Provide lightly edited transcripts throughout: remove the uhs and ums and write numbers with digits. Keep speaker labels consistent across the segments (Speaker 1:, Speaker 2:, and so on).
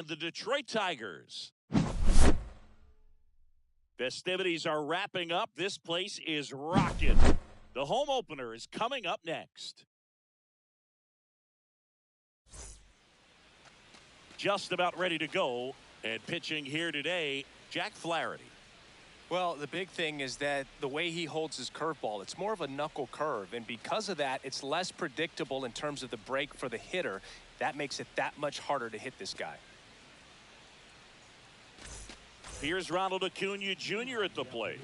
Speaker 1: and the Detroit Tigers. Festivities are wrapping up. This place is rocking. The home opener is coming up next. Just about ready to go, and pitching here today, Jack Flaherty.
Speaker 2: Well, the big thing is that the way he holds his curveball, it's more of a knuckle curve, and because of that, it's less predictable in terms of the break for the hitter. That makes it that much harder to hit this guy.
Speaker 1: Here's Ronald Acuna Jr. at the plate.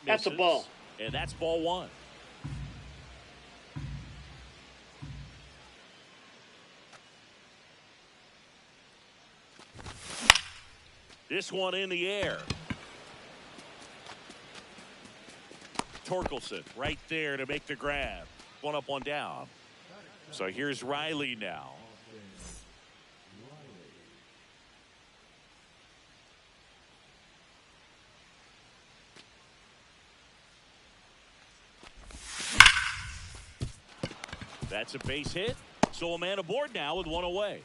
Speaker 3: That's a ball.
Speaker 1: And that's ball one. This one in the air. Torkelson right there to make the grab. One up, one down. So here's Riley now. That's a base hit. So a man aboard now with one away.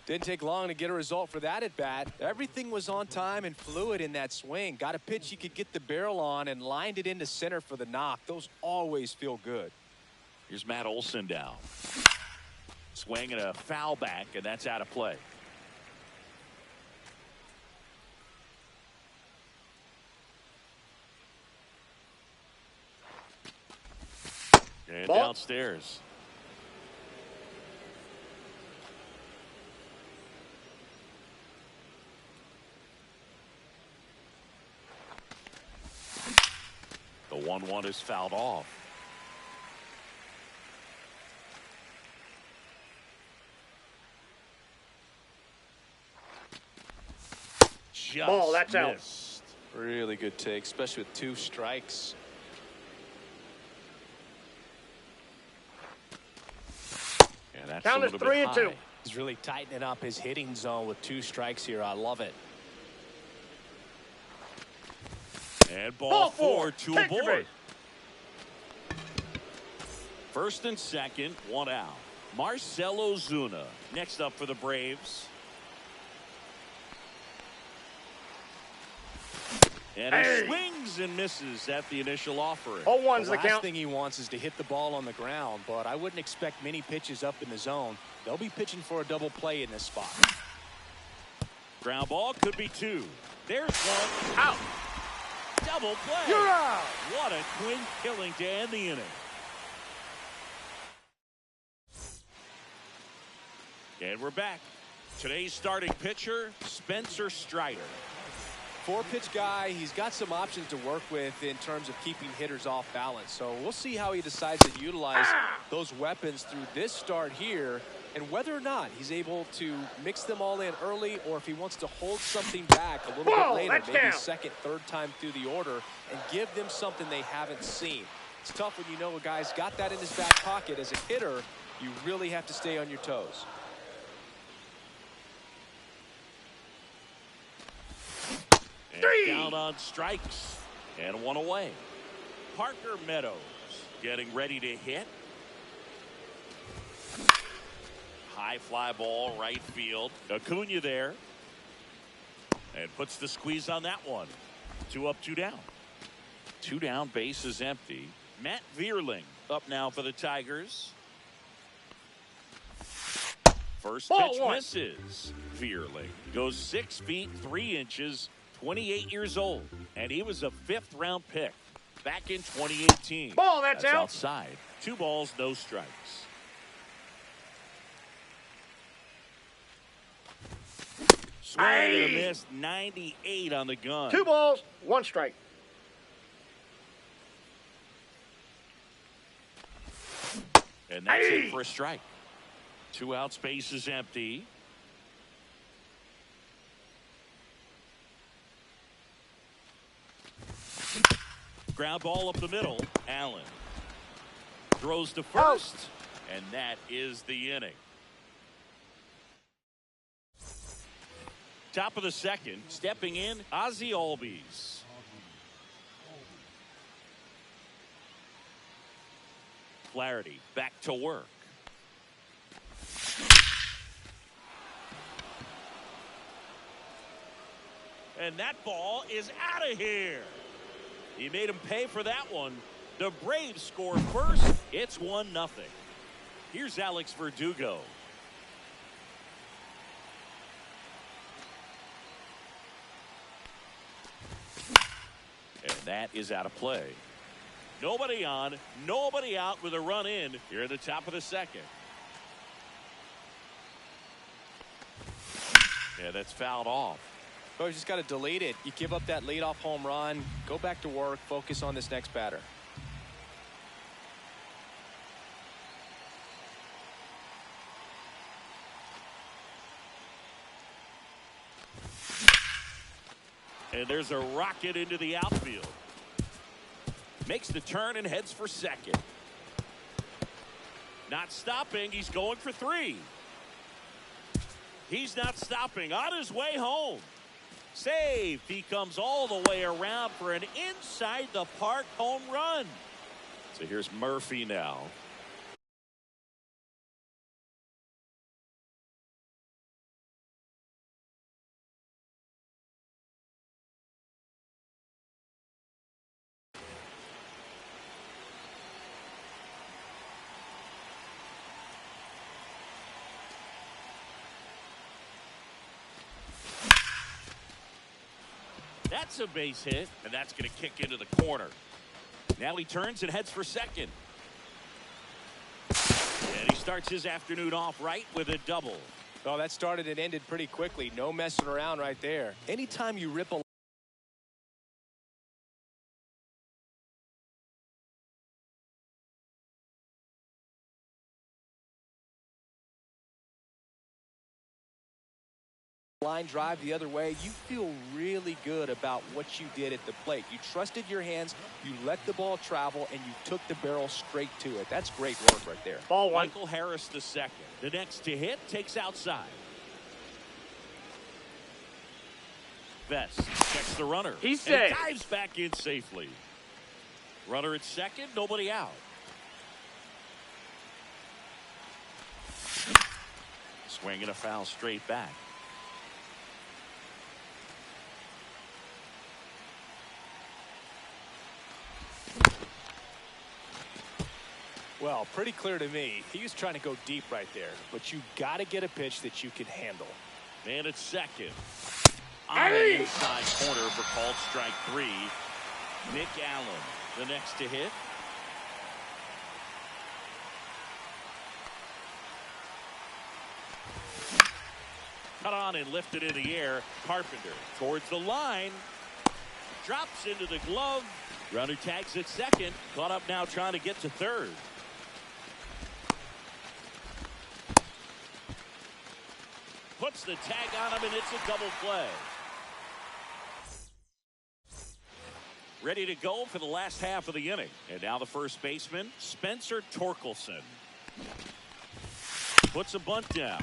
Speaker 2: Didn't take long to get a result for that at bat. Everything was on time and fluid in that swing. Got a pitch he could get the barrel on and lined it into center for the knock. Those always feel good.
Speaker 1: Here's Matt Olson down. Swing and a foul back, and that's out of play. And
Speaker 3: ball.
Speaker 1: Downstairs. The 1-1 is fouled off. Just
Speaker 3: ball, that's out.
Speaker 1: missed.
Speaker 2: Really good take, especially with 2 strikes.
Speaker 1: And that's
Speaker 3: Count
Speaker 1: a
Speaker 3: is
Speaker 1: little
Speaker 3: 3
Speaker 1: bit
Speaker 3: and 2.
Speaker 1: high.
Speaker 2: He's really tightening up his hitting zone with 2 strikes here. I love it.
Speaker 1: And ball 4, 2
Speaker 3: Take your
Speaker 1: aboard.
Speaker 3: base.
Speaker 1: First and second, 1 out. Marcell Ozuna next up for the Braves. And he swings and misses at the initial offering.
Speaker 3: 0-1's
Speaker 2: The
Speaker 3: the
Speaker 2: last
Speaker 3: count.
Speaker 2: thing he wants is to hit the ball on the ground, but I wouldn't expect many pitches up in the zone. They'll be pitching for a double play in this spot.
Speaker 1: Ground ball could be 2. There's one.
Speaker 3: Out.
Speaker 1: Double play.
Speaker 3: You're out.
Speaker 1: What a quick killing to end the inning. And we're back. Today's starting pitcher, Spencer Strider.
Speaker 2: 4-pitch guy. He's got some options to work with in terms of keeping hitters off balance. So we'll see how he decides to utilize those weapons through this start here, and whether or not he's able to mix them all in early, or if he wants to hold something back a little bit later,
Speaker 3: that's
Speaker 2: maybe
Speaker 3: down.
Speaker 2: second, third time through the order, and give them something they haven't seen. It's tough when you know a guy's got that in his back pocket. As a hitter, you really have to stay on your toes.
Speaker 1: And down on strikes. And 1 away. Parker Meadows getting ready to hit. High fly ball, right field. Acuna there. And puts the squeeze on that one. 2 up, 2 down. 2 down, base is empty. Matt Vierling up now for the Tigers. First
Speaker 3: Ball
Speaker 1: pitch
Speaker 3: 1.
Speaker 1: misses. Vierling goes 6 feet 3 inches. 28 years old, and he was a 5th-round pick back in 2018.
Speaker 3: Ball, that's out.
Speaker 1: Outside. 2 balls, no strikes. Swing and a miss, 98 on the gun.
Speaker 3: 2 balls, 1 strike.
Speaker 1: And that's it for a strike. Two outs, base is empty. Ground ball up the middle. Allen throws to first, and that is the inning. Top of the second, stepping in, Ozzie Albies. Flaherty back to work. And that ball is out of here. He made him pay for that one. The Braves score first. It's 1-0. Here's Alex Verdugo. And that is out of play. Nobody on, nobody out with a run in here at the top of the second. Yeah, that's fouled off.
Speaker 2: Oh, you just got to delete it. You give up that leadoff home run. Go back to work. Focus on this next batter.
Speaker 1: And there's a rocket into the outfield. Makes the turn and heads for second. Not stopping. He's going for 3. He's not stopping. On his way home. Saved. He comes all the way around for an inside the park home run. So here's Murphy now. That's a base hit, and that's going to kick into the corner. Now he turns and heads for second. And he starts his afternoon off right with a double.
Speaker 2: Oh, that started and ended pretty quickly. No messing around right there. Anytime you rip a line drive the other way, you feel really good about what you did at the plate. You trusted your hands, you let the ball travel, and you took the barrel straight to it. That's great work right there.
Speaker 3: Ball 1.
Speaker 1: Michael Harris the second. The next to hit takes outside. Vest checks the runner.
Speaker 3: He's
Speaker 1: and
Speaker 3: safe.
Speaker 1: Dives back in safely. Runner at second, nobody out. Swing and a foul straight back.
Speaker 2: Well, pretty clear to me. He was trying to go deep right there, but you got to get a pitch that you can handle.
Speaker 1: Man at second. On the inside corner for called strike 3. Nick Allen, the next to hit. Cut on and lifted in the air. Carpenter towards the line. Drops into the glove. Runner tags at second. Caught up now trying to get to third. Puts the tag on him, and it's a double play. Ready to go for the last half of the inning. And now the first baseman, Spencer Torkelson. Puts a bunt down.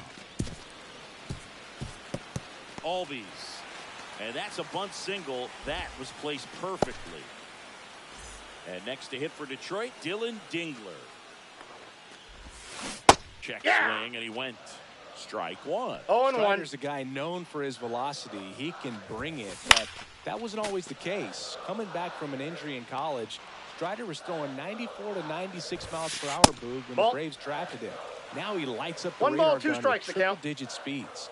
Speaker 1: Albies. And that's a bunt single. That was placed perfectly. And next to hit for Detroit, Dylan Dingler. Check swing, and he went. Strike 1.
Speaker 3: 0-1.
Speaker 2: Strider's a guy known for his velocity. He can bring it, but that wasn't always the case. Coming back from an injury in college, Strider was throwing 94 to 96 miles per hour, Boog, when the Braves drafted him. Now he lights up the
Speaker 3: 1 ball,
Speaker 2: radar
Speaker 3: 2
Speaker 2: gun
Speaker 3: strikes
Speaker 2: with
Speaker 3: to count.
Speaker 2: triple-digit speeds.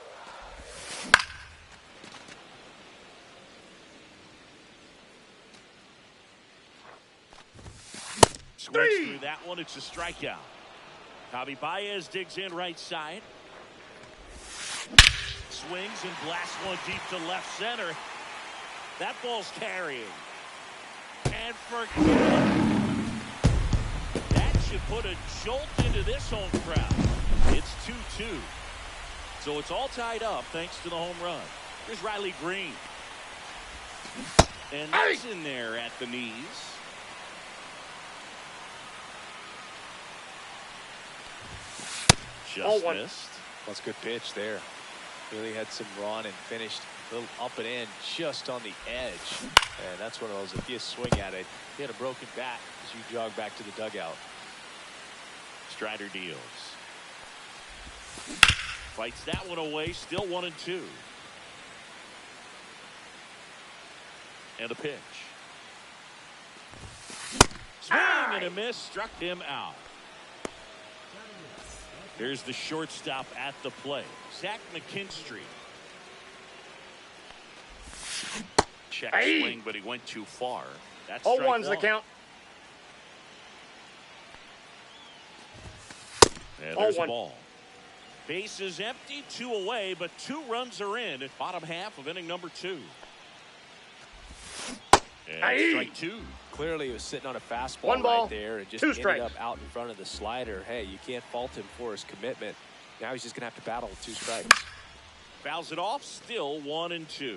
Speaker 1: Swings through that one. It's a strikeout. Javi Baez digs in right side. Swings and blasts one deep to left center. That ball's carrying. And forget it. That should put a jolt into this home crowd. It's 2-2. So it's all tied up thanks to the home run. Here's Riley Green. And that's in there at the knees. Just missed.
Speaker 2: That's a good pitch there. Really had some run and finished a little up and in just on the edge. And that's one of those, if you swing at it, you had a broken bat as you jog back to the dugout.
Speaker 1: Strider deals. Fights that one away. Still 1-2. And a pitch. Swing and a miss. Struck him out. Here's the shortstop at the plate, Zach McKinstry. Check swing, but he went too far. That's strike
Speaker 3: 0-1's the
Speaker 1: one.
Speaker 3: count.
Speaker 1: And there's the ball. Base is empty, 2 away, but 2 runs are in at bottom half of inning number 2. And strike 2.
Speaker 2: Clearly, he was sitting on a fastball
Speaker 3: One ball,
Speaker 2: right there and just
Speaker 3: 2
Speaker 2: ended
Speaker 3: strikes.
Speaker 2: up out in front of the slider. Hey, you can't fault him for his commitment. Now he's just going to have to battle with 2 strikes.
Speaker 1: Fouls it off, still 1-2.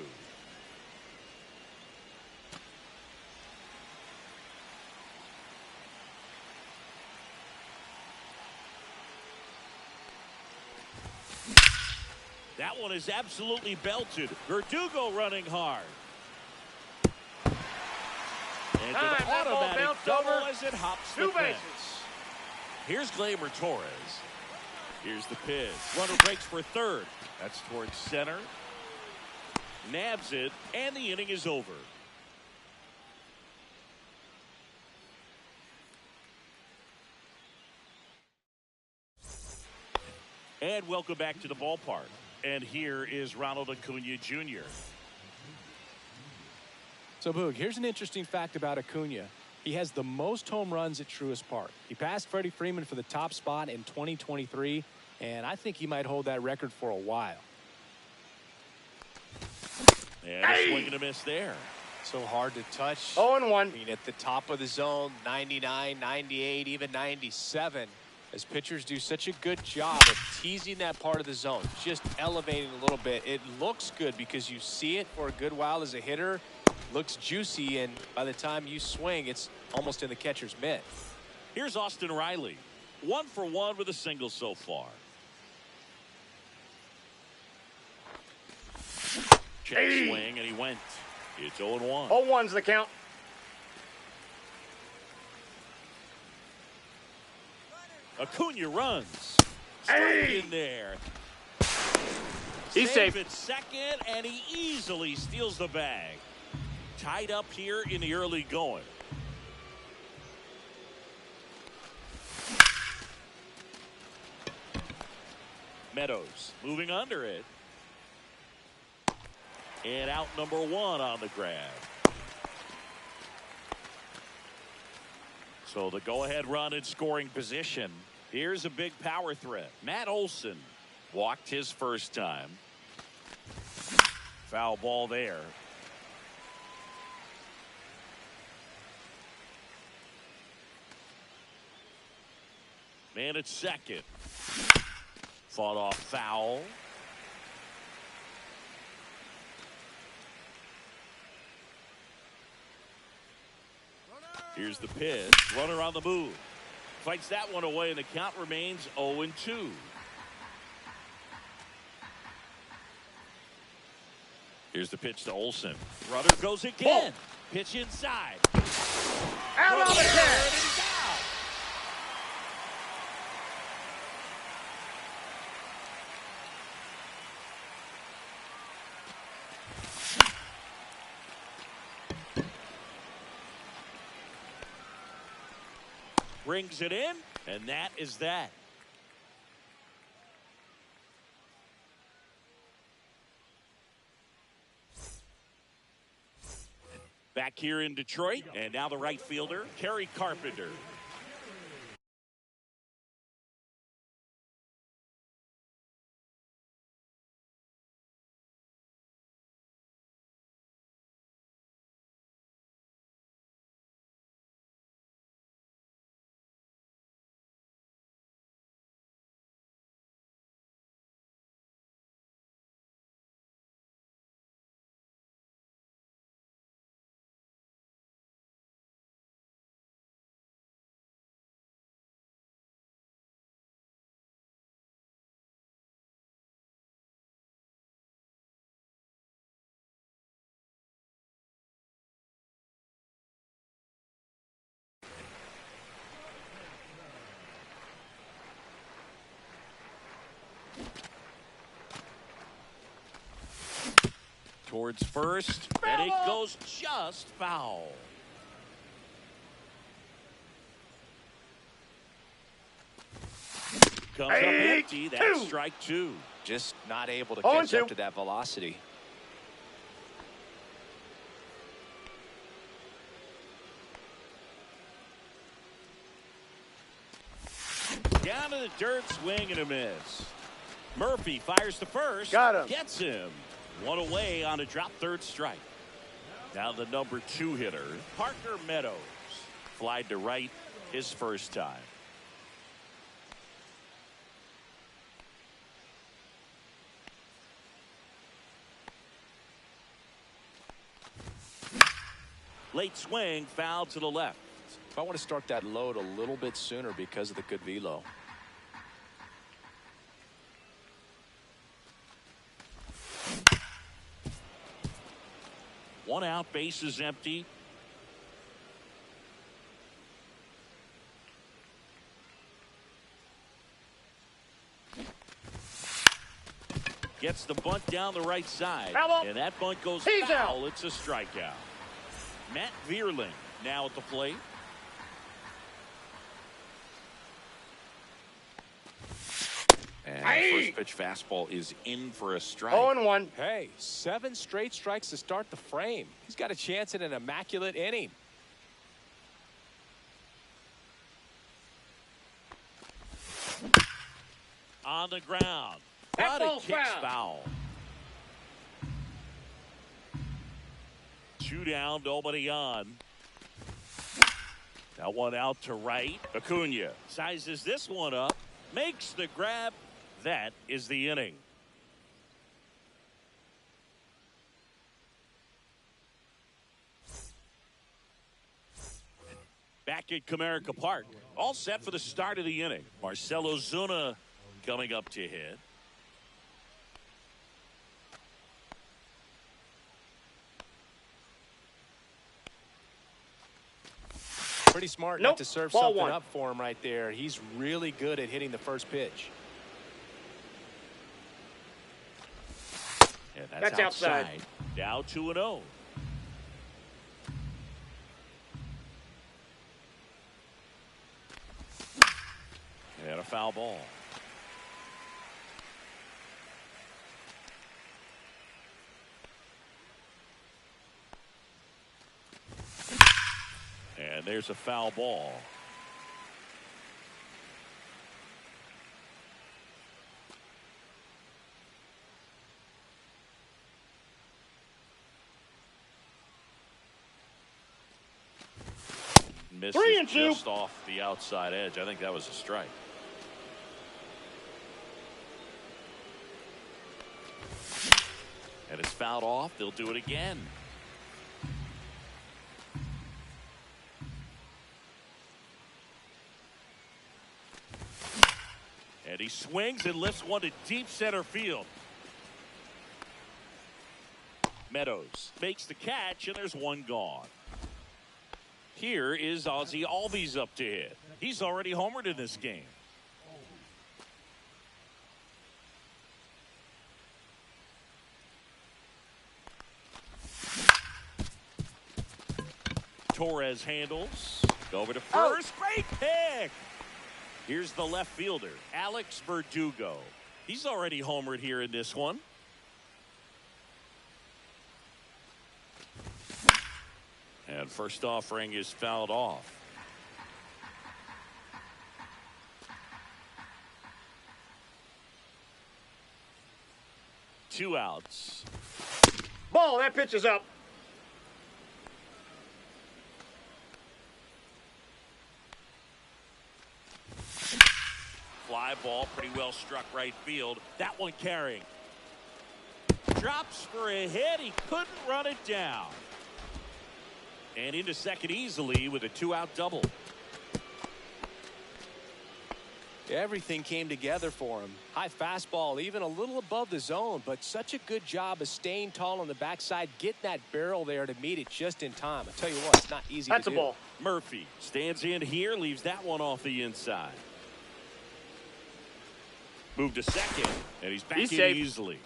Speaker 1: That one is absolutely belted. Verdugo running hard. And
Speaker 3: Time,
Speaker 1: an
Speaker 3: that ball
Speaker 1: automatic
Speaker 3: bounced
Speaker 1: double
Speaker 3: over.
Speaker 1: as it hops
Speaker 3: 2
Speaker 1: the fence.
Speaker 3: bases.
Speaker 1: Here's Gleyber Torres. Here's the pitch. Runner breaks for third. That's towards center. Nabs it, and the inning is over. And welcome back to the ballpark. And here is Ronald Acuna Jr.
Speaker 2: So, Boog, here's an interesting fact about Acuna. He has the most home runs at Truist Park. He passed Freddie Freeman for the top spot in 2023, and I think he might hold that record for a while.
Speaker 1: And a swing and a miss there.
Speaker 2: So hard to touch.
Speaker 3: 0-1.
Speaker 2: I mean, at the top of the zone, 99, 98, even 97. As pitchers do such a good job of teasing that part of the zone, just elevating a little bit. It looks good because you see it for a good while as a hitter. Looks juicy, and by the time you swing, it's almost in the catcher's mitt.
Speaker 1: Here's Austin Riley. 1 for 1 with a single so far. Check swing, and he went. It's 0-1.
Speaker 3: 0-1's the count.
Speaker 1: Acuna runs. Strike in there.
Speaker 3: He's safe.
Speaker 1: At second, and he easily steals the bag. Tied up here in the early going. Meadows moving under it. And out number 1 on the grab. So the go-ahead run in scoring position. Here's a big power threat. Matt Olson walked his first time. Foul ball there. Man at second. Fought off foul. Here's the pitch. Runner on the move. Fights that one away, and the count remains 0-2. Here's the pitch to Olson. Runner goes again. Pitch inside.
Speaker 3: Out on the
Speaker 1: And
Speaker 3: catch.
Speaker 1: he's out. Brings it in, and that is that. Back here in Detroit, and now the right fielder, Kerry Carpenter. Towards first, and it goes just foul. Comes up empty. That's strike two.
Speaker 2: Just not able to catch up to that velocity.
Speaker 1: Down to the dirt, swing and a miss. Murphy fires to first.
Speaker 3: Got him.
Speaker 1: Gets him. One away on a drop third strike. Now the number 2 hitter, Parker Meadows. Flied to right his first time. Late swing, foul to the left.
Speaker 2: I want to start that load a little bit sooner because of the good velo.
Speaker 1: One out, base is empty. Gets the bunt down the right side. And that bunt goes foul. It's a strikeout. Matt Vierling now at the plate. And the first pitch fastball is in for a strike.
Speaker 3: 0-1.
Speaker 2: Hey, 7 straight strikes to start the frame. He's got a chance at an immaculate inning.
Speaker 1: On the ground. But it kicks foul. 2 down, nobody on. Now 1 out to right. Acuna sizes this one up. Makes the grab. That is the inning. Back at Comerica Park. All set for the start of the inning. Marcell Ozuna coming up to hit.
Speaker 2: Pretty smart not to serve something up for him right there. He's really good at hitting the first pitch.
Speaker 1: And that's outside. Now 2-0. And a foul ball. And there's a foul ball. Misses just off the outside edge. I think that was a strike. And it's fouled off. They'll do it again. And he swings and lifts one to deep center field. Meadows makes the catch, and there's one gone. Here is Ozzie Albies up to hit. He's already homered in this game. Torres handles. Over to first. Great pick. Here's the left fielder, Alex Verdugo. He's already homered here in this one. And first offering is fouled off. Two outs.
Speaker 3: Ball, that pitch is up.
Speaker 1: Fly ball, pretty well struck right field. That one carrying. Drops for a hit. He couldn't run it down. And into second easily with a 2-out double.
Speaker 2: Everything came together for him. High fastball, even a little above the zone, but such a good job of staying tall on the backside, getting that barrel there to meet it just in time. I tell you what, it's not easy to do.
Speaker 3: That's a ball.
Speaker 1: Murphy stands in here, leaves that one off the inside. Moved to second, and he's back
Speaker 3: He's
Speaker 1: in
Speaker 3: safe.
Speaker 1: easily.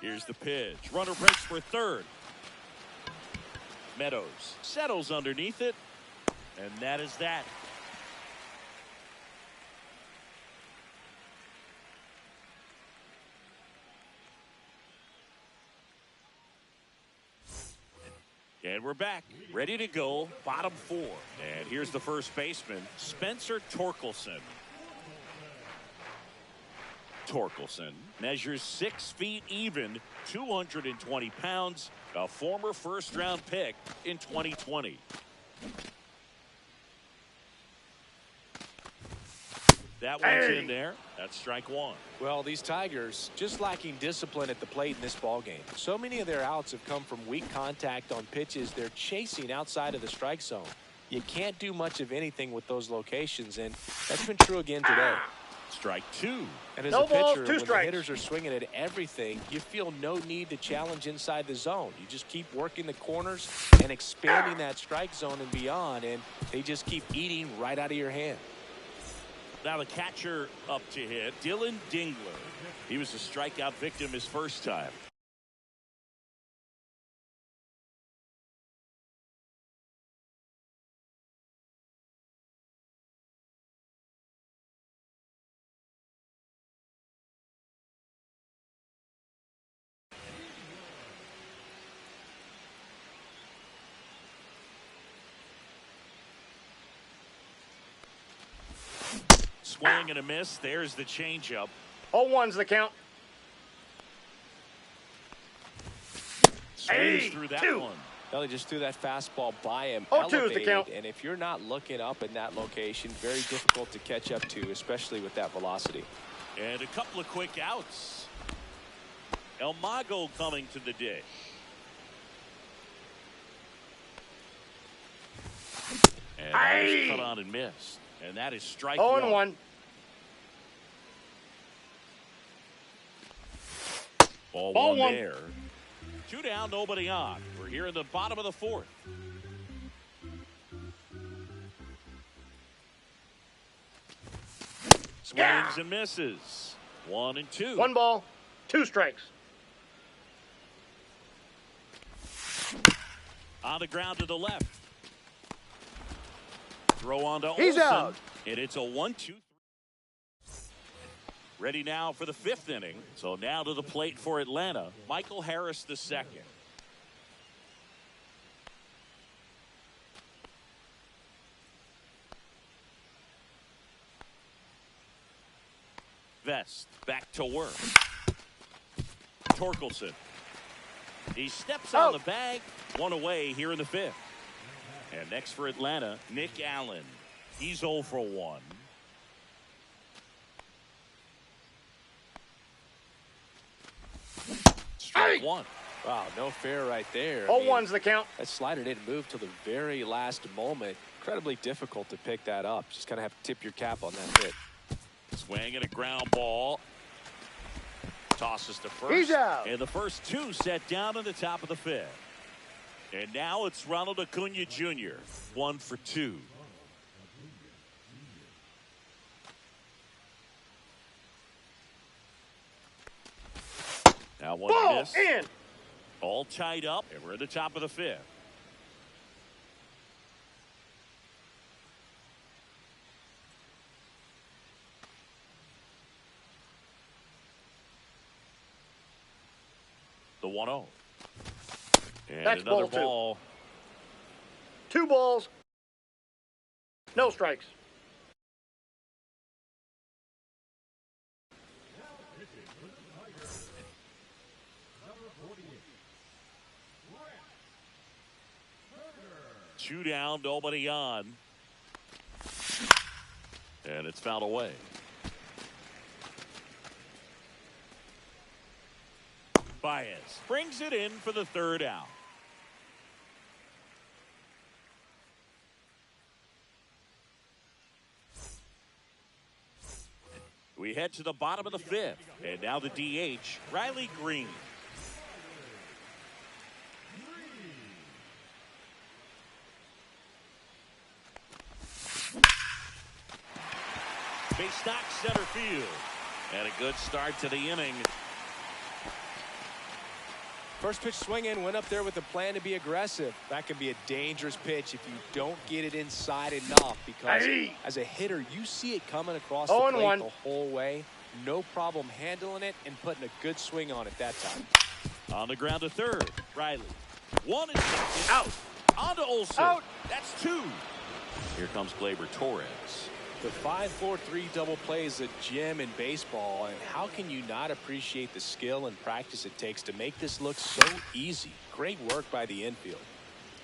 Speaker 1: Here's the pitch. Runner breaks for third. Meadows settles underneath it, and that is that. And we're back, ready to go, bottom four. And here's the first baseman, Spencer Torkelson. Torkelson measures 6 feet even, 220 pounds, a former first-round pick in 2020. That one's in there. That's strike one.
Speaker 2: Well, these Tigers just lacking discipline at the plate in this ballgame. So many of their outs have come from weak contact on pitches they're chasing outside of the strike zone. You can't do much of anything with those locations, and that's been true again today.
Speaker 1: Strike two.
Speaker 2: And as
Speaker 3: No
Speaker 2: a pitcher,
Speaker 3: balls, 2
Speaker 2: when the
Speaker 3: strikes.
Speaker 2: hitters are swinging at everything, you feel no need to challenge inside the zone. You just keep working the corners and expanding that strike zone and beyond, and they just keep eating right out of your hand.
Speaker 1: Now the catcher up to hit, Dylan Dingler. He was a strikeout victim his first time. Swing and a miss. There's the changeup.
Speaker 3: 0-1's the count.
Speaker 1: Swings through that
Speaker 3: 2.
Speaker 1: one.
Speaker 2: Well, he just threw that fastball by him,
Speaker 3: 0-2 is the
Speaker 2: elevated,
Speaker 3: count.
Speaker 2: and if you're not looking up in that location, very difficult to catch up to, especially with that velocity.
Speaker 1: And a couple of quick outs. El Mago coming to the dish. And that was cut on and missed. And that is strike
Speaker 3: 0-1.
Speaker 1: Ball
Speaker 3: Ball
Speaker 1: one
Speaker 3: one.
Speaker 1: there. 2 down, nobody on. We're here in the bottom of the fourth. Swings and misses. 1 and 2.
Speaker 3: 1 ball, 2 strikes.
Speaker 1: On the ground to the left. Throw on to
Speaker 3: He's
Speaker 1: Olsen.
Speaker 3: out.
Speaker 1: And it's a 1-2-3. Ready now for the 5th inning. So now to the plate for Atlanta, Michael Harris II. Vest back to work. Torkelson. He steps on the bag. 1 away here in the 5th. And next for Atlanta, Nick Allen. He's 0 for 1. Strike 1.
Speaker 2: Wow, no fair right there.
Speaker 3: 0-1's the count.
Speaker 2: That slider didn't move till the very last moment. Incredibly difficult to pick that up. Just kind of have to tip your cap on that hit.
Speaker 1: Swing and a ground ball. Tosses to first.
Speaker 3: He's out.
Speaker 1: And the first 2 set down in the top of the 5th. And now it's Ronald Acuna Jr. 1 for 2. Now one
Speaker 3: Ball
Speaker 1: miss.
Speaker 3: in.
Speaker 1: All tied up, and we're at the top of the 5th. The 1-0. And
Speaker 3: That's
Speaker 1: another
Speaker 3: ball 2.
Speaker 1: ball.
Speaker 3: 2 balls, no strikes.
Speaker 1: Two down, nobody on. And it's fouled away. Baez brings it in for the 3rd out. We head to the bottom of the 5th. And now the DH, Riley Green. Base knock center field. And a good start to the inning.
Speaker 2: First pitch swinging, went up there with a plan to be aggressive. That can be a dangerous pitch if you don't get it inside enough, because as a hitter, you see it coming across the plate the whole way. No problem handling it and putting a good swing on it that time.
Speaker 1: On the ground to third. Riley. 1 and 2.
Speaker 3: Out.
Speaker 1: On to Olson.
Speaker 3: Out.
Speaker 1: That's 2. Here comes Gleyber Torres.
Speaker 2: The 5-4-3 double play is a gem in baseball, and how can you not appreciate the skill and practice it takes to make this look so easy? Great work by the infield.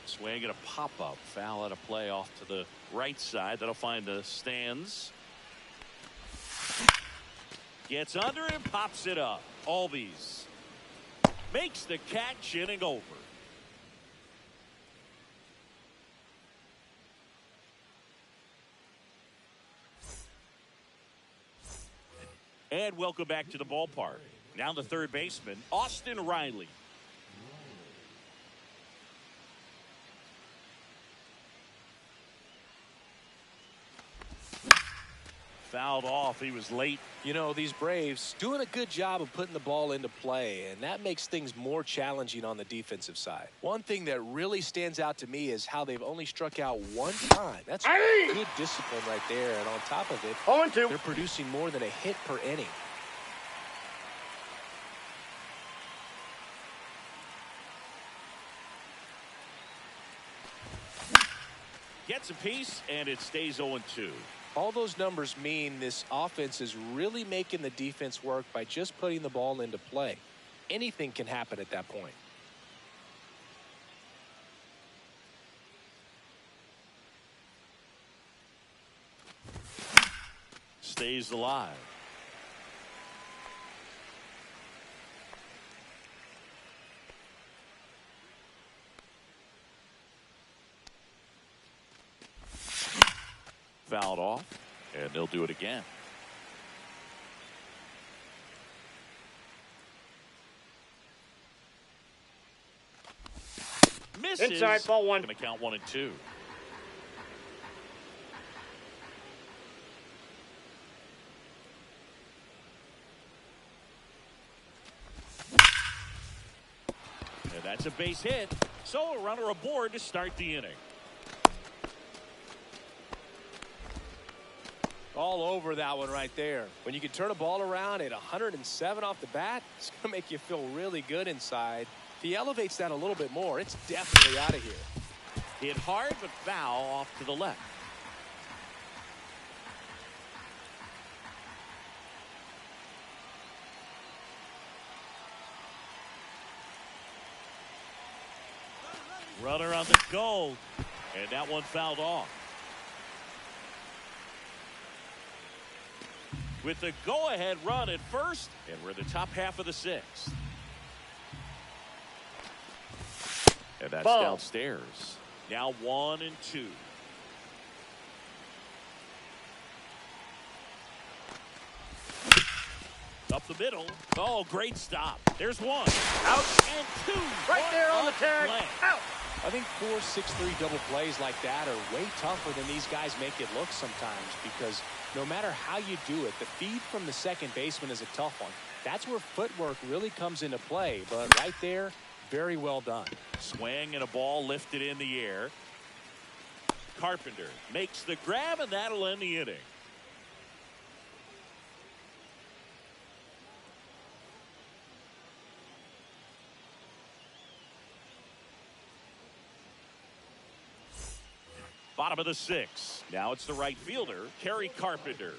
Speaker 1: Swing and a pop-up. Foul at a play off to the right side. That'll find the stands. Gets under and pops it up. Albies makes the catch, inning over. And welcome back to the ballpark. Now the third baseman, Austin Riley. Fouled off. He was late.
Speaker 2: You know, these Braves doing a good job of putting the ball into play, and that makes things more challenging on the defensive side. One thing that really stands out to me is how they've only struck out 1 time. That's good discipline right there, and on top of it,
Speaker 3: 0-2.
Speaker 2: they're producing more than a hit per inning.
Speaker 1: Gets a piece, and it stays 0-2.
Speaker 2: All those numbers mean this offense is really making the defense work by just putting the ball into play. Anything can happen at that point.
Speaker 1: Stays alive. Fouled off, and they'll do it again. Misses.
Speaker 3: Inside, ball 1.
Speaker 1: Going to count 1 and 2. And that's a base hit. So a runner aboard to start the inning.
Speaker 2: All over that one right there. When you can turn a ball around at 107 off the bat, it's going to make you feel really good inside. If he elevates that a little bit more, it's definitely out of here.
Speaker 1: Hit hard, but foul off to the left. Runner on the go, and that one fouled off. With the go-ahead run at first, and we're in the top half of the 6th. And that's
Speaker 3: Ball.
Speaker 1: downstairs. Now 1 and 2. Up the middle. Oh, great stop. There's 1. Out and 2.
Speaker 3: Right
Speaker 1: One
Speaker 3: there on the
Speaker 1: up
Speaker 3: tag.
Speaker 1: blank.
Speaker 3: Out.
Speaker 2: I think 4-6-3 double plays like that are way tougher than these guys make it look sometimes, because no matter how you do it, the feed from the second baseman is a tough one. That's where footwork really comes into play, but right there, very well done.
Speaker 1: Swing and a ball lifted in the air. Carpenter makes the grab, and that'll end the inning. Bottom of the 6th. Now it's the right fielder, Kerry Carpenter.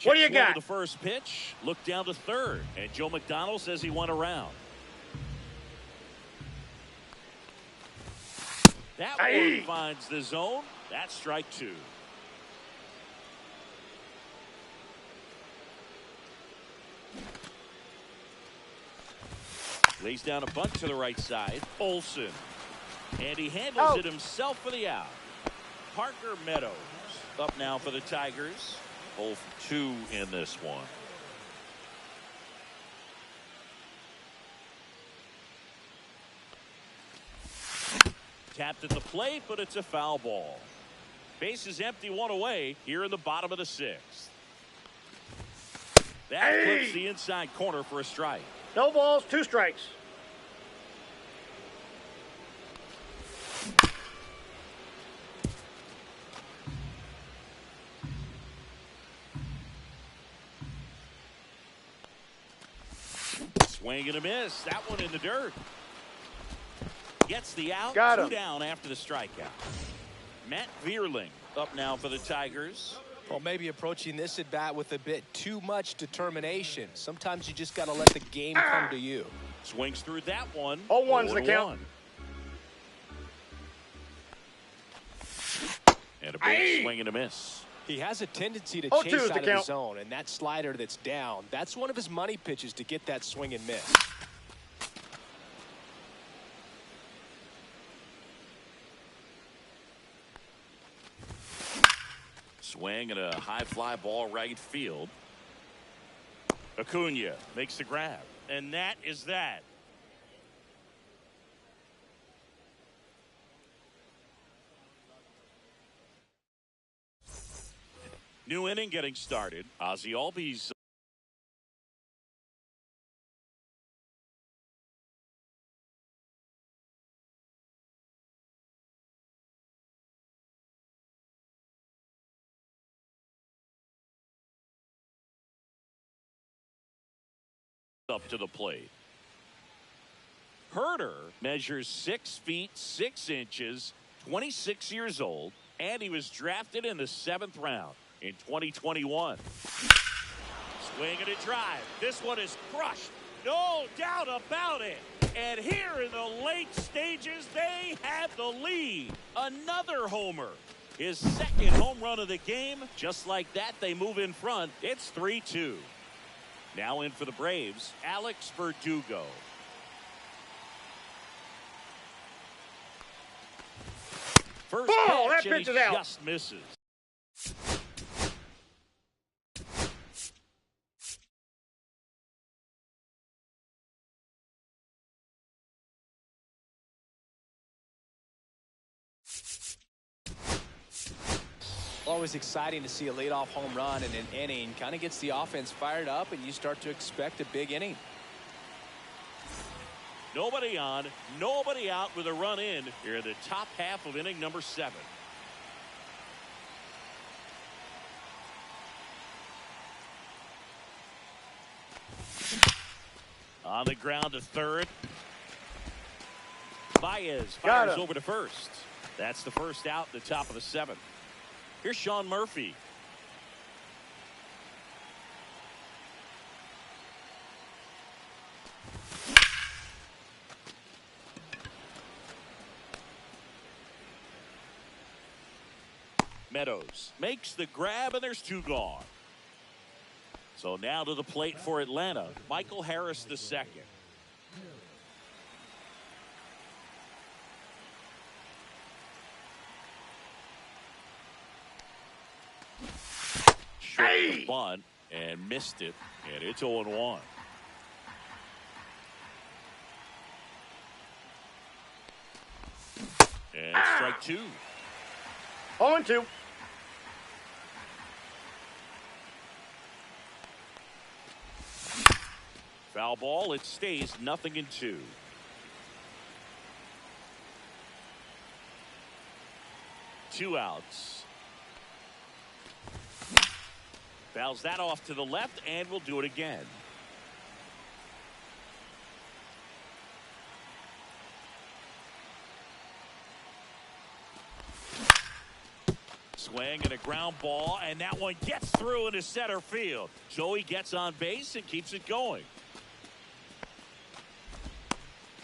Speaker 3: What do you
Speaker 1: Check
Speaker 3: got?
Speaker 1: over the first pitch. Look down to third, and Joe McDonald says he went around. That one finds the zone. That's strike 2. Lays down a bunt to the right side. Olson. And he handles it himself for the out. Parker Meadows up now for the Tigers. 0 for 2 in this one. tapped at the plate, but it's a foul ball. Base is empty, one away here in the bottom of the sixth. That clips the inside corner for a strike.
Speaker 3: No balls, 2 strikes.
Speaker 1: Swing and a miss. That one in the dirt. Gets the out.
Speaker 3: Got
Speaker 1: 2
Speaker 3: him.
Speaker 1: down after the strikeout. Matt Vierling up now for the Tigers.
Speaker 2: Well, maybe approaching this at bat with a bit too much determination. Sometimes you just got to let the game come to you.
Speaker 1: Swings through that one.
Speaker 3: 0-1's the count.
Speaker 1: 1. And a big swing and a miss.
Speaker 2: He has a tendency to
Speaker 3: 0-2
Speaker 2: chase
Speaker 3: is the
Speaker 2: out of the
Speaker 3: count.
Speaker 2: zone, and that slider that's down, that's one of his money pitches to get that swing and miss.
Speaker 1: Swing and a high fly ball right field. Acuna makes the grab. And that is that. New inning getting started. Ozzie Albies up to the plate. Herder measures 6 feet 6 inches, 26 years old, and he was drafted in the 7th round in 2021. Swing and a drive. This one is crushed. No doubt about it. And here in the late stages, they have the lead. Another homer. His 2nd home run of the game. Just like that, they move in front. It's 3-2. Now in for the Braves, Alex Verdugo. First
Speaker 3: Ball,
Speaker 1: pitch,
Speaker 3: that
Speaker 1: and
Speaker 3: pitch
Speaker 1: he
Speaker 3: is out.
Speaker 1: just misses.
Speaker 2: Always exciting to see a leadoff home run in an inning. Kind of gets the offense fired up, and you start to expect a big inning.
Speaker 1: Nobody on, nobody out with a run in here in the top half of inning number 7. On the ground to third. Baez fires over to first. That's the first out in the top of the 7th. Here's Sean Murphy. Meadows makes the grab, and there's 2 gone. So now to the plate for Atlanta, Michael Harris II. Short the bunt and missed it, and it's 0-1. And strike 2.
Speaker 3: 0-2.
Speaker 1: Foul ball. It stays 0-2. Two outs. Fouls that off to the left, and we'll do it again. Swing and a ground ball, and that one gets through into center field. Joey gets on base and keeps it going.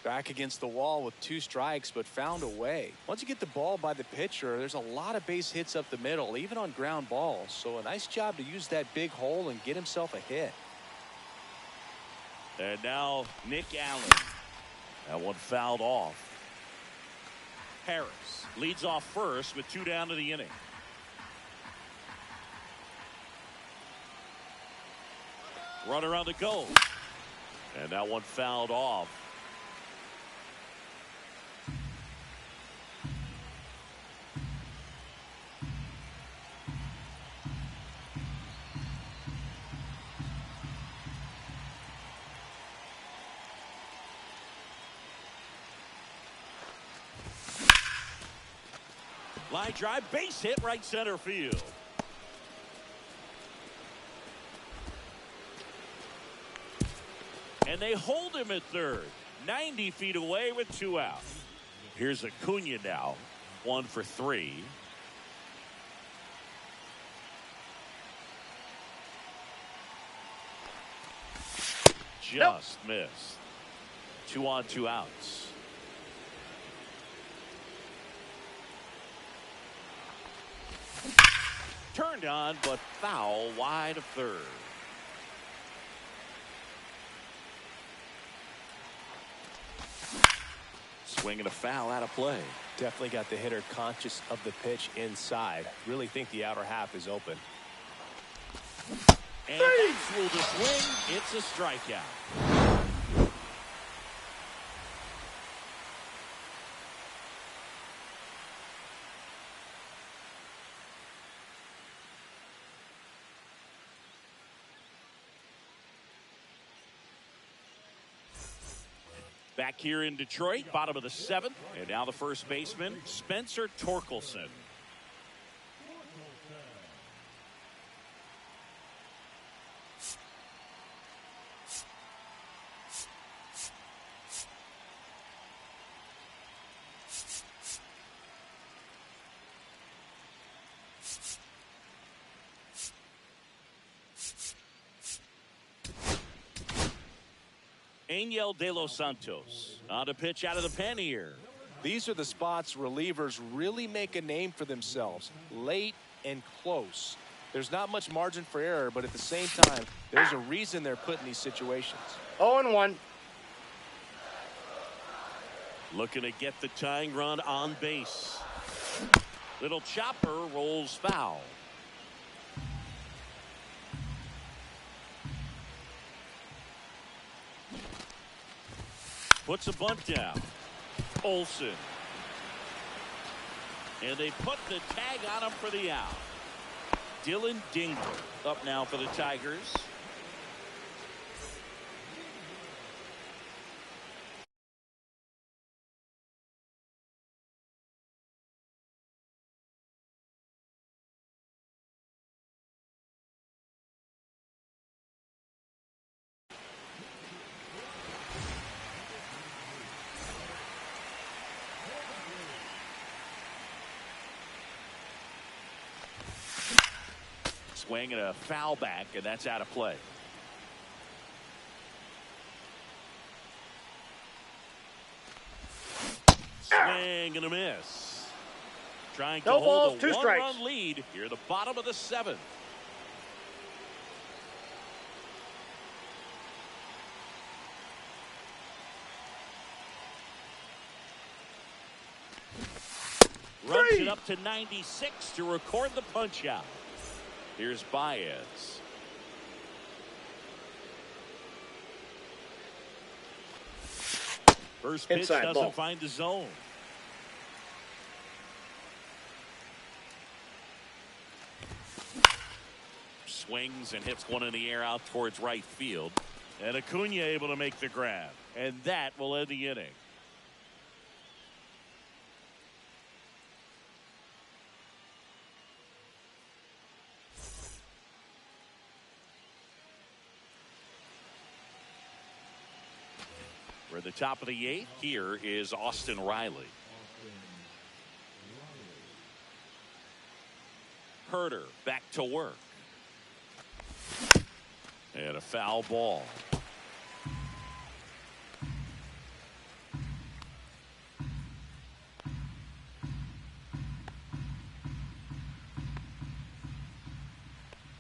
Speaker 2: Back against the wall with 2 strikes, but found a way. Once you get the ball by the pitcher, there's a lot of base hits up the middle, even on ground balls. So a nice job to use that big hole and get himself a hit.
Speaker 1: And now Nick Allen. That one fouled off. Harris leads off first with 2 down to the inning. Runner on the go. And that one fouled off. Line drive, base hit, right center field. And they hold him at third. 90 feet away with 2 out. Here's Acuna now. 1 for 3. Just missed. 2 on, 2 outs. Turned on, but foul wide of third. Swinging a foul out of play.
Speaker 2: Definitely got the hitter conscious of the pitch inside. Really think the outer half is open.
Speaker 1: And that's ruled a swing. It's a strikeout. Back here in Detroit, bottom of the 7th. And now the first baseman, Spencer Torkelson. Angel De Los Santos on to pitch out of the pen here.
Speaker 2: These are the spots relievers really make a name for themselves. Late and close. There's not much margin for error, but at the same time, there's a reason they're put in these situations.
Speaker 3: 0-1.
Speaker 1: Looking to get the tying run on base. Little chopper rolls foul. Puts a bunt down. Olsen. And they put the tag on him for the out. Dylan Dingler up now for the Tigers. Swing and a foul back, and that's out of play. Swing and a miss. Trying to
Speaker 3: No
Speaker 1: hold
Speaker 3: balls,
Speaker 1: a
Speaker 3: 2 strikes.
Speaker 1: one-run lead here, the bottom of the 7th. Runs it up to 96 to record the punch out. Here's Baez. First pitch
Speaker 3: Inside
Speaker 1: doesn't
Speaker 3: ball.
Speaker 1: find the zone. Swings and hits one in the air out towards right field. And Acuna able to make the grab. And that will end the inning. We're at the top of the 8th. Here is Austin Riley. Herder back to work. And a foul ball.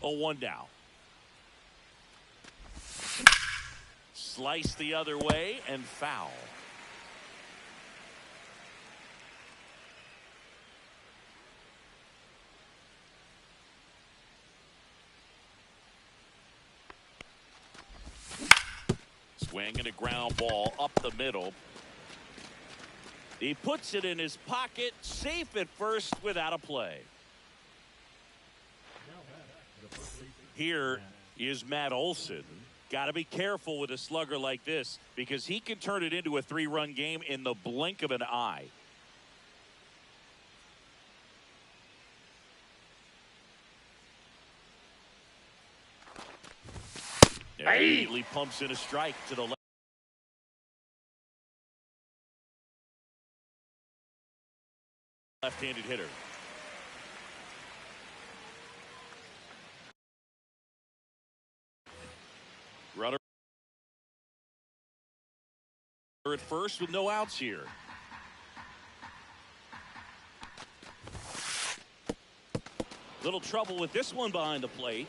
Speaker 1: Oh, 1 down. Slice the other way and foul. Swing and a ground ball up the middle. He puts it in his pocket, safe at first without a play. Here is Matt Olson. Got to be careful with a slugger like this because he can turn it into a 3-run game in the blink of an eye. And immediately pumps in a strike to the left-handed hitter. Runner at first with no outs here. Little trouble with this one behind the plate.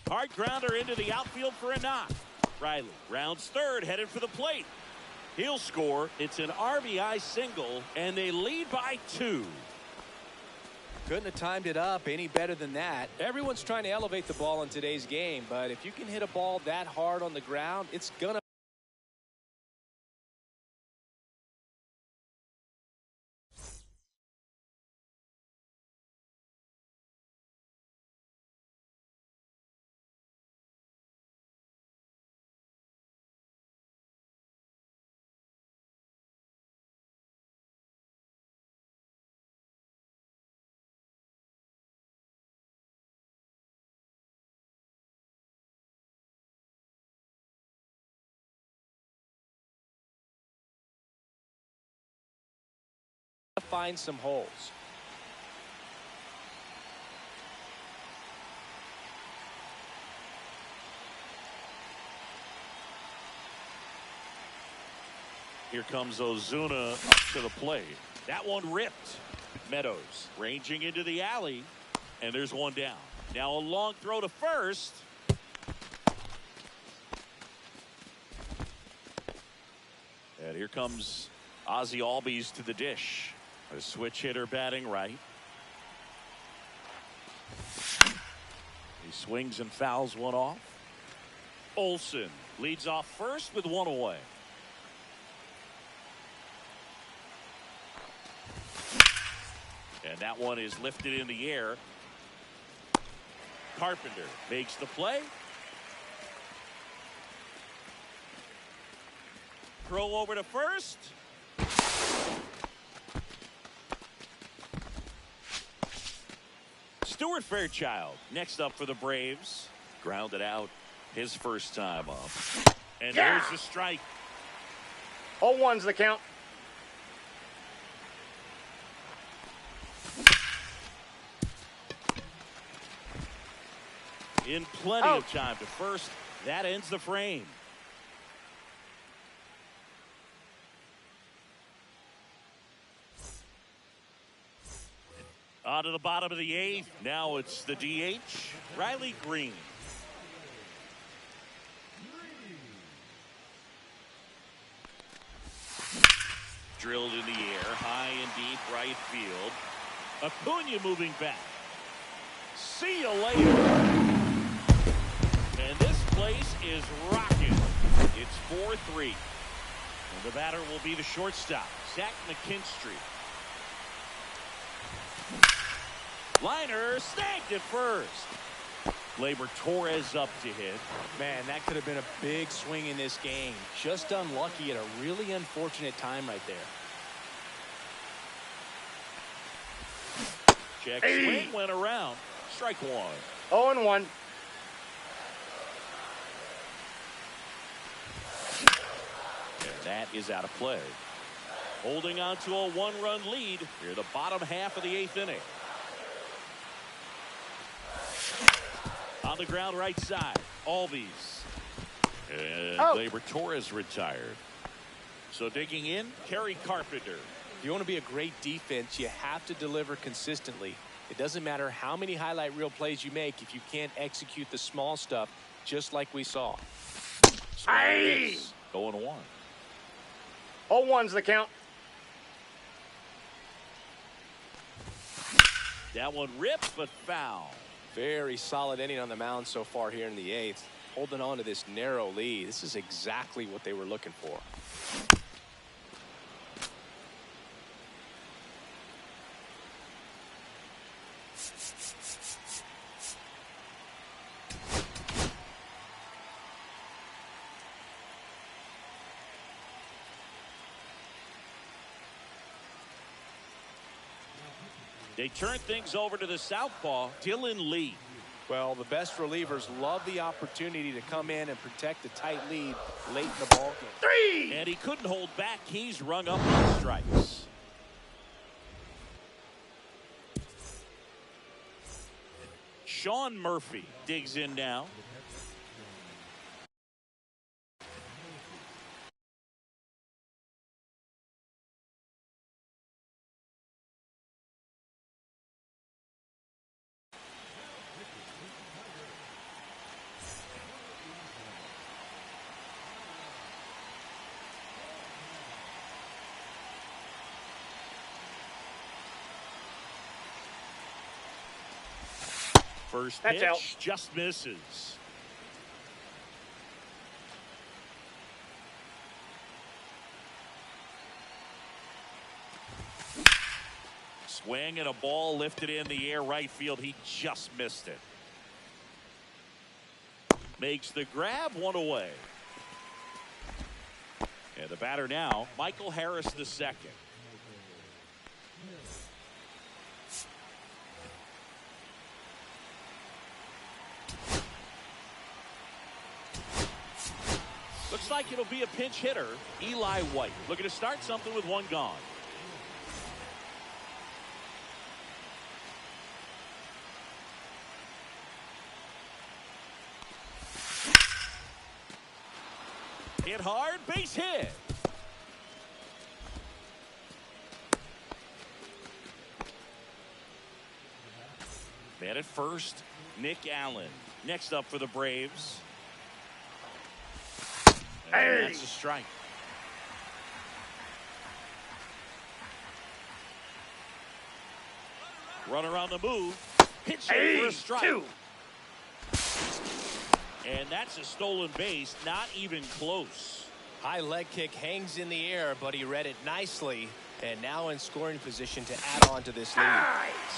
Speaker 1: Hard grounder into the outfield for a knock. Riley rounds third, headed for the plate. He'll score. It's an RBI single, and they lead by 2.
Speaker 2: Couldn't have timed it up any better than that. Everyone's trying to elevate the ball in today's game, but if you can hit a ball that hard on the ground, it's gonna find some holes.
Speaker 1: Here comes Ozuna up to the plate. That one ripped. Meadows ranging into the alley, and there's one down. Now a long throw to first. And here comes Ozzie Albies to the dish. A switch hitter batting right. He swings and fouls one off. Olsen leads off first with one away. And that one is lifted in the air. Carpenter makes the play. Throw over to first. Stuart Fairchild next up for the Braves. Grounded out his first time up. And there's the strike.
Speaker 3: 0-1's the count.
Speaker 1: In plenty of time to first. That ends the frame. On to the bottom of the 8th. Now it's the DH, Riley Green. Drilled in the air, high and deep right field. Acuna moving back. See you later. And this place is rocking. It's 4-3. And the batter will be the shortstop, Zach McKinstry. Liner snagged at first. Gleyber Torres up to hit.
Speaker 2: Man, that could have been a big swing in this game. Just unlucky at a really unfortunate time right there.
Speaker 1: Check swing went around. Strike one.
Speaker 3: 0-1.
Speaker 1: And that is out of play. Holding on to a one-run lead here the bottom half of the 8th inning. On the ground right side, Albies. And Gleyber Torres retired. So digging in, Kerry Carpenter.
Speaker 2: If you want to be a great defense, you have to deliver consistently. It doesn't matter how many highlight reel plays you make if you can't execute the small stuff, just like we saw.
Speaker 1: Going one.
Speaker 3: 0-1's the count.
Speaker 1: That one ripped, but foul.
Speaker 2: Very solid inning on the mound so far here in the 8th. Holding on to this narrow lead. This is exactly what they were looking for.
Speaker 1: They turn things over to the southpaw, Dylan Lee.
Speaker 2: Well, the best relievers love the opportunity to come in and protect a tight lead late in the ball game.
Speaker 1: And he couldn't hold back. He's rung up on strikes. Sean Murphy digs in now. First pitch just misses. Swing and a ball lifted in the air right field. He just missed it. Makes the grab, one away. And the batter now, Michael Harris II. Looks like it'll be a pinch hitter, Eli White. Looking to start something with one gone. Hit hard, base hit. Man at first, Nick Allen. Next up for the Braves. And that's a strike. Runner on the move. Pitching for a strike. And that's a stolen base. Not even close.
Speaker 2: High leg kick hangs in the air, but he read it nicely. And now in scoring position to add on to this lead.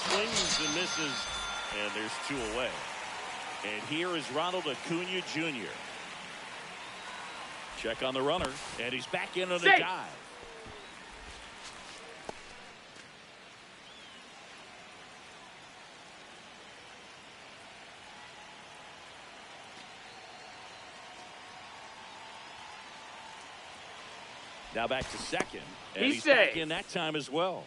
Speaker 1: Swings and misses. And there's two away. And here is Ronald Acuna Jr. Check on the runner, and he's back in on the dive. Now back to second, and he's back in that time as well.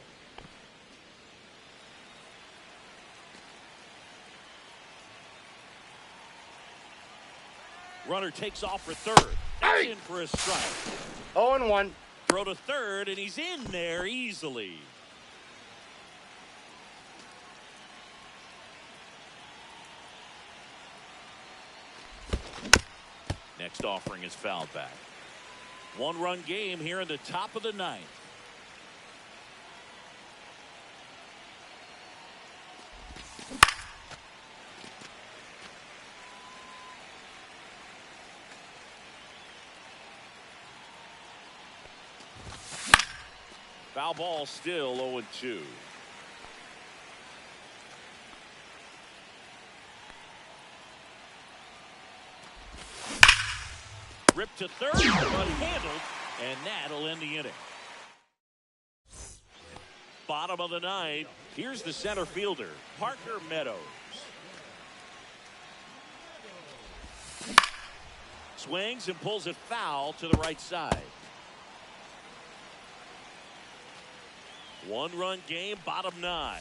Speaker 1: Runner takes off for third. That's in for a strike.
Speaker 3: 0-1.
Speaker 1: Throw to third, and he's in there easily. Next offering is fouled back. One-run game here in the top of the ninth. Foul ball, still 0-2. Ripped to third, but handled, and that'll end the inning. Bottom of the ninth. Here's the center fielder, Parker Meadows. Swings and pulls it foul to the right side. One-run game, bottom 9.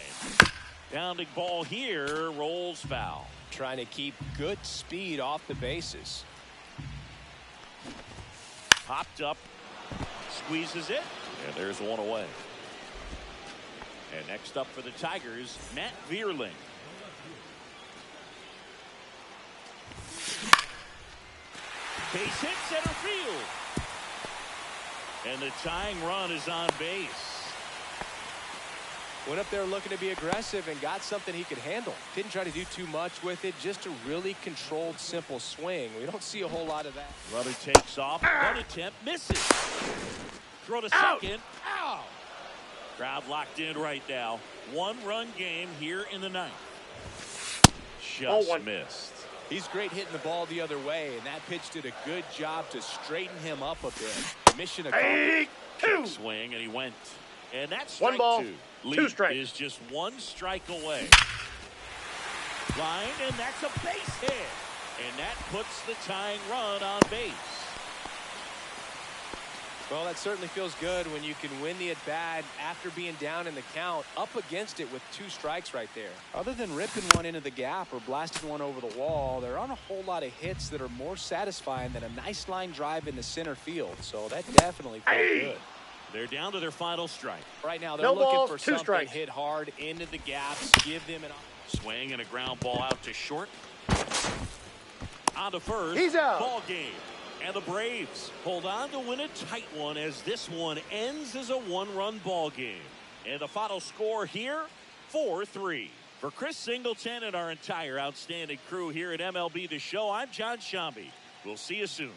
Speaker 1: Pounding ball here, rolls foul.
Speaker 2: Trying to keep good speed off the bases.
Speaker 1: Popped up, squeezes it, and there's one away. And next up for the Tigers, Matt Vierling. Base hit, center field. And the tying run is on base.
Speaker 2: Went up there looking to be aggressive and got something he could handle. Didn't try to do too much with it, just a really controlled, simple swing. We don't see a whole lot of that.
Speaker 1: Runner takes off, one attempt, misses. Throw to second. Ow! Crowd locked in right now. One-run game here in the 9th. Just missed.
Speaker 2: He's great hitting the ball the other way, and that pitch did a good job to straighten him up a bit. Mission accomplished.
Speaker 1: Kick swing, and he went. And that's strike
Speaker 3: 1 ball,
Speaker 1: 2.
Speaker 3: 2
Speaker 1: Lead
Speaker 3: strikes.
Speaker 1: is just 1 strike away. Line, and that's a base hit. And that puts the tying run on base.
Speaker 2: Well, that certainly feels good when you can win the at-bat after being down in the count, up against it with 2 strikes right there. Other than ripping one into the gap or blasting one over the wall, there aren't a whole lot of hits that are more satisfying than a nice line drive in the center field. So that definitely felt good.
Speaker 1: They're down to their final strike.
Speaker 2: Right now, they're
Speaker 3: No
Speaker 2: looking
Speaker 3: balls,
Speaker 2: for
Speaker 3: 2
Speaker 2: something
Speaker 3: strikes.
Speaker 2: hit hard into the gaps, give them an...
Speaker 1: Swing and a ground ball out to short. On to first.
Speaker 3: He's out.
Speaker 1: Ball game. And the Braves hold on to win a tight one as this one ends as a 1-run ball game. And the final score here, 4-3. For Chris Singleton and our entire outstanding crew here at MLB The Show, I'm John Shambi. We'll see you soon.